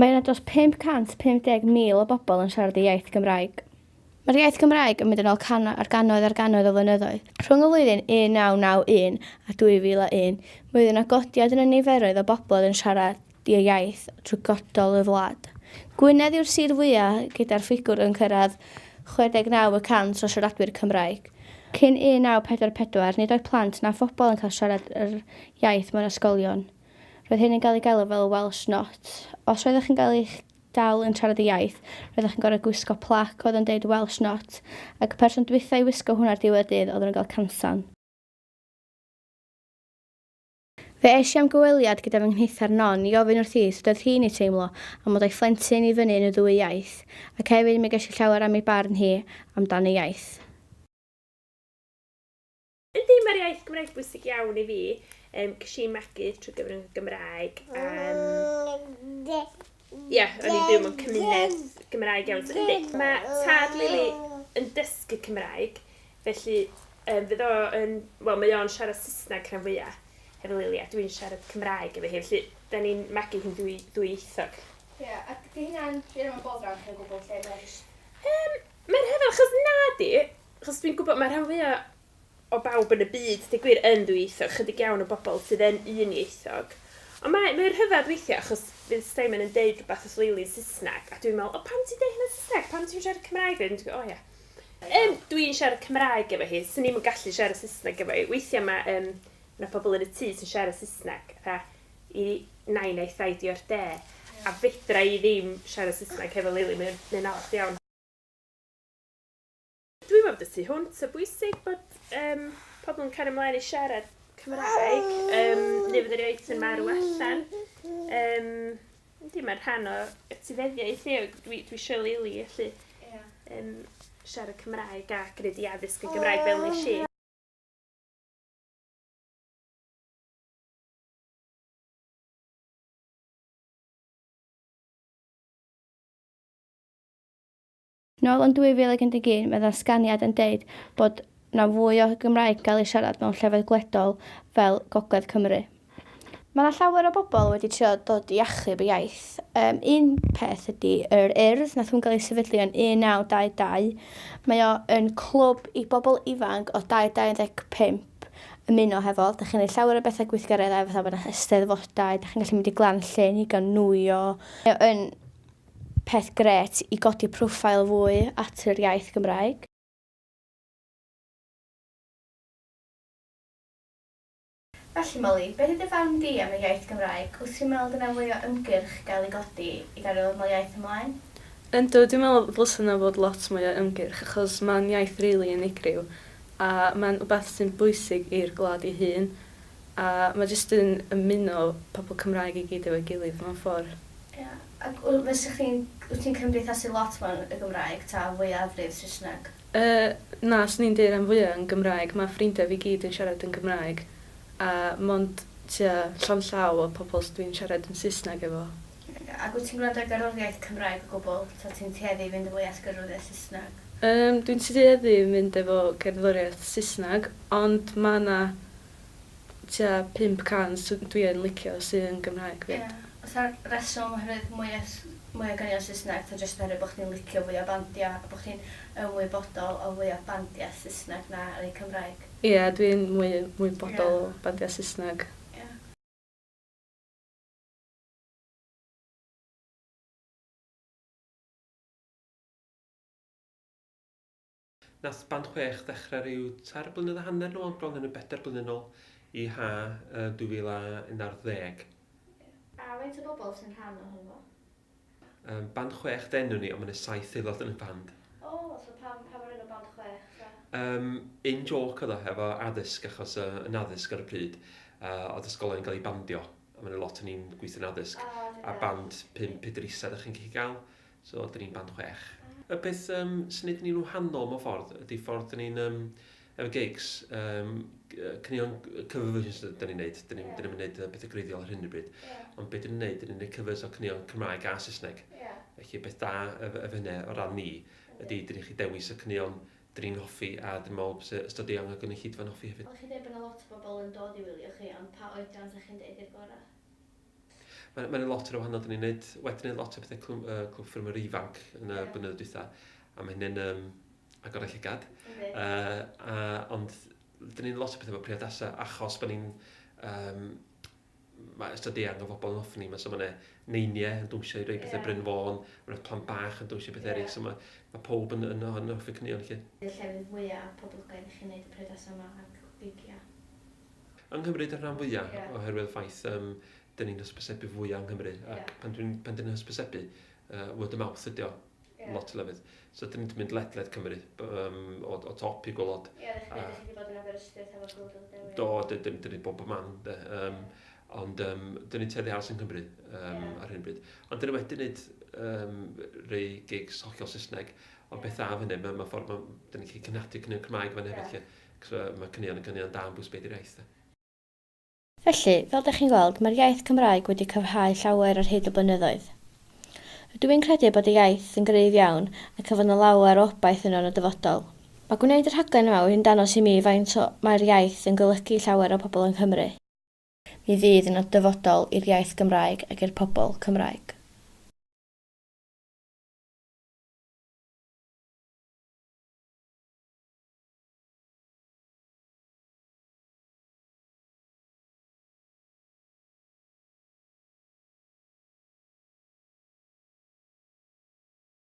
Mae yna dros 550,000 o bobl yn siarad y iaith Gymraeg. Mae'r iaith Gymraeg yn mynd yn ôl ar gannoedd o flynyddoedd. Rhwng y flwyddyn 1991 a 2001, mae yna godiad yn y niferoedd o bobl yn siarad y iaith trwy godol y wlad. Gwynedd yw'r sir fwyaf gyda'r ffigwr yn cyrraedd 69% o siaradwyr Cymraeg. Cyn 1944, nid oedd plant na phobl yn cael siarad yr iaith mewn ysgolion. Roedd hyn yn cael ei galw fel Welsh Not. Os roeddech chi'n cael eich dal yn siarad y iaith, roeddech chi'n gorfod gwisgo plac oedd yn deud Welsh Not, ac y person dwytha i wisgo hwnna'r diwedd dydd oedd yn cael cansan. Fe eisi am gyweliad gyda fy nghyntha'r non i ofyn wrth hi sut oedd hi'n ei teimlo am mod ei phlentyn i fyny yn y ddwy iaith, ac hefyd mi gallu llawer am ei barn hi amdan y iaith. Ydy, mae'r iaith Gymraeg bwysig iawn i fi. Ges i'n magu trwy gyfer yn Gymraeg. Ie, o'n i'n byw mewn cymuned Gymraeg iawn. So, ydy, mae tad Lili yn dysgu Cymraeg, felly fydd o yn, mae o'n siarad Saesneg rhan fwyaf hefo Lili, a dwi'n siarad Cymraeg efo hi, felly da ni'n magu hi'n ddwyieithog. Ie, a di hynna'n byr o'n boddran chi'n gwybod lle mae'n? Mae'n rhyfedd, achos nadi, achos dwi'n gwybod mae rhan fwyaf o bawb yn y byd, dy gwir yn ddwyieithog, chydig iawn o bobl sydd yn unieithog. Ond mae'n rhyfedd weithiau, achos fydd Simon yn deud rhywbeth os Lili'n Saesneg, a dwi'n meddwl, pam ti'n deud hynny'n Saesneg? Pam ti'n siarad Cymraeg? Dwi'n dweud, o ia. Dwi'n siarad Cymraeg efo hi, sy'n ni'n gallu siarad Saesneg efo hi. Weithiau mae pobl yn y tŷ sy'n siarad Saesneg, i nain a'i thaid i o'r de, a fedra i ddim siarad Saesneg efo Lili, mae'n anodd iawn. Dwi'n meddwl dysgu hwnt o bwysig bod pobl yn cael ymlaen i siarad Cymraeg, neu fydd yr iaith yn marw allan. Mae'r rhan o etifeddiaeth ni, dwi eisiau Lili allu siarad Cymraeg a gwneud i addysg yn Gymraeg fel nes i. Nôl yn 2011, mae yna sganiad yn deud bod na fwy o Gymraeg gael ei siarad mewn llefydd gwledol fel Gogledd Cymru. Mae yna llawer o bobl wedi trio dod i achub y iaith. Un peth ydy yr Urdd, nath hwn gael ei sefydlu yn 1922. Mae o yn clwb i bobl ifanc o 2-25 ymuno hefo. Da chi'n gwneud llawer o bethau gweithgareddau, fatha bod yna eisteddfodau, da chi'n gallu mynd i Glanllyn i ganwyo. Mae o yn peth gret i godi proffil fwy at yr iaith Gymraeg. Felly, Molly, beth ydy farn di am y iaith Gymraeg? Wyt ti'n meddwl dyna fwy o ymgyrch gael ei godi i gael ei iaith ymlaen? Yndw, dwi'n meddwl ddylsa yna fod lot mwy o ymgyrch, achos mae'n iaith rili unigryw, a mae'n wbeth sy'n bwysig i'r gwlad ei hun, a mae jyst yn ymuno pobl Cymraeg i gyd efo'i gilydd mewn ffordd. Ie, ac wyt ti'n cymdeithasu lot mewn y Gymraeg ta fwyafrif Saesneg? Na, swn i'n deud am fwyaf yn Gymraeg, mae ffrindiau fi gyd yn siarad yn Gymraeg, a mond llawn llaw o pobl sydd dwi'n siarad yn Saesneg efo. Ac wyt ti'n gwrando gerddoriaeth Cymraeg o gwbl, ta ti'n tueddu fynd o fwy at gerddoriaeth Saesneg? Dwi'n tueddu fynd efo gerddoriaeth Saesneg, ond mae yna 500 dwi'n licio sydd yn Gymraeg fyd. Oes ar reswm oherwydd mwy o gynion Saesneg, ta jyst oherwydd bod chdi'n licio fwy o bandiau, a bod chdi'n ymwybodol o fwy o bandiau Saesneg na ar ei Cymraeg? Ie, dwi'n mwy bodol o bandiau Saesneg. Nath band 6 ddechrau rhyw 3 blynedd a hanner nôl, bron yn y 4 blynedd nôl, i 2011. A faint o bobl sy'n rhan o hwnnw? Band 6 denw ni, ond mae'n 7 aelod yn y band. So pam o'r enw band 6? Un joc oedd o efo addysg, achos yn addysg ar y pryd, oedd ysgolion yn cael ei bandio, a mae'n lot yn ni'n gweithio'n addysg, a band 5 Idrisa ydych chi'n gallu gael, so dyn ni'n band 6. Y peth sy'n neud ni'n wahanol mewn ffordd, ydy ffordd dyn ni'n efo gigs, cynnion cover versions dyn ni'n neud, dyn ni'n neud beth o greiddiol ar hyn o bryd, ond beth dyn ni'n neud, dyn ni'n neud covers o cynnion Cymraeg a Saesneg. Felly beth da efo hynny o ran ni, ydy dyn ni'n chi dewis o cynnion dyn ni'n hoffi, a dyn ni'n meddwl sy'n ystodion ac yn ei chydfa'n hoffi hefyd. Oeddech chi'n dweud bod yna lot o bobl yn dod i wylio chi, ond pa oedran ydych chi'n dweud i'r gorau? Mae'n lot o'r wahanol, wedyn ni'n lot o bethau clwb ffyrm yr ifanc yn y blynyddoedd dwytha, a mae hynny'n agor y llygad. Ond dyn ni'n lot o bethau efo priodasau, achos bod ni'n mae ystod eang o bobl yn offni, so mae neiniau yn dwysio i roi bethau Bryn Fôn, mae'n plant bach yn dwysio bethau eraill, so mae pob yn hoffi cynnion lle. Ydy'r llefydd mwyaf poblogaidd i chi wneud y priodasau yma ac beigia? Yng Nghymru, dy'r rhan fwyaf, oherwydd ffaith, dyn ni'n hysbysebu fwyaf yng Nghymru, ac pan dyn ni'n hysbysebu, word of mouth ydi o, lot o lefydd. So dyn ni'n mynd ledled Cymru, o top i Gwlad. Ie, ddech chi wedi bod yn Aberystwyth efo Gwlad Dewi? Do, dyn ni'n bob man, ond dyn ni'n teddi aros yn Cymru ar hyn bryd. Ond dyn ni wedi gwneud rhai gigs hollol Saesneg, ond beth af hynny, mae ffordd, dyn ni'n gallu cynnadu cynnion Cymraeg fan hefyd, mae cynnion da yn bwys beth i'r iaith. Felly, fel ydych chi'n gweld, mae'r iaith Cymraeg wedi cyfhau llawer ar hyd y blynyddoedd. Dwi'n credu bod y iaith yn gryf iawn ac efo yna lawer o obaith yno yn y dyfodol. Mae gwneud yr rhaglen yma wedi'n danos i mi faint mae'r iaith yn golygu llawer o pobl yng Nghymru. Mi fydd yn dyfodol i'r iaith Gymraeg ac i'r pobl Cymraeg.